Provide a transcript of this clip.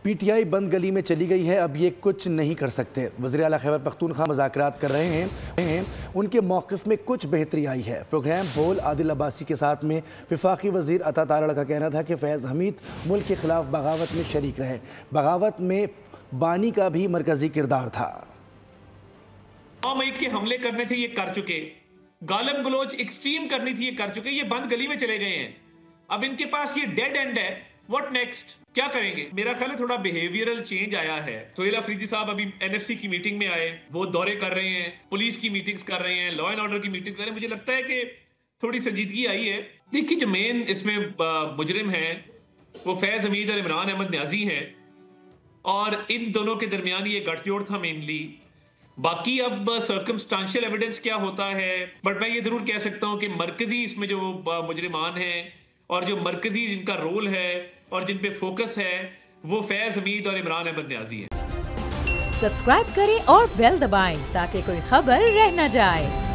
PTI बंद गली में चली गई है, अब ये कुछ नहीं कर सकते। वज़ीर आला खैबर पख्तूनख्वा मुज़ाकरात कर रहे हैं, उनके मौक़िफ़ में कुछ बेहतरी आई है। प्रोग्राम बोल आदिल अब्बासी के साथ में वफाकी वज़ीर अता तारड़ का कहना था कि फैज़ हमीद मुल्क के ख़िलाफ़ बगावत में शरीक रहे। बगावत में बानी का भी मरकज़ी किरदार था। 9 मई के हमले करने थे, ये कर चुके। गालम गलोच एक्सट्रीम करनी थी, ये कर चुके। ये बंद गली में चले गए हैं। अब इनके पास ये डेड एंड है। What next? क्या करेंगे? मेरा ख्याल है थोड़ा बिहेवियरल चेंज आया है। सुहेल अफरीदी साहब अभी एनएफसी की मीटिंग में आए, वो दौरे कर रहे हैं, पुलिस की मीटिंग्स कर रहे हैं, लॉ एंड ऑर्डर की मीटिंग कर रहे हैं। मुझे लगता है कि थोड़ी संजीदगी आई है। देखिए, जो मेन इसमें मुजरिम है वो फैज हमीद और इमरान अहमद न्याजी हैं, और इन दोनों के दरमियान ये गठजोड़ था मेनली। बाकी अब सर्कमस्टांशियल एविडेंस क्या होता है, बट मैं ये जरूर कह सकता हूं कि मरकजी इसमें जो मुजरिमान हैं और जो मरकजी जिनका रोल है और जिन पे फोकस है वो फैज हमीद और इमरान अहमद न्याजी है। सब्सक्राइब करें और बेल दबाएं ताकि कोई खबर रह न जाए।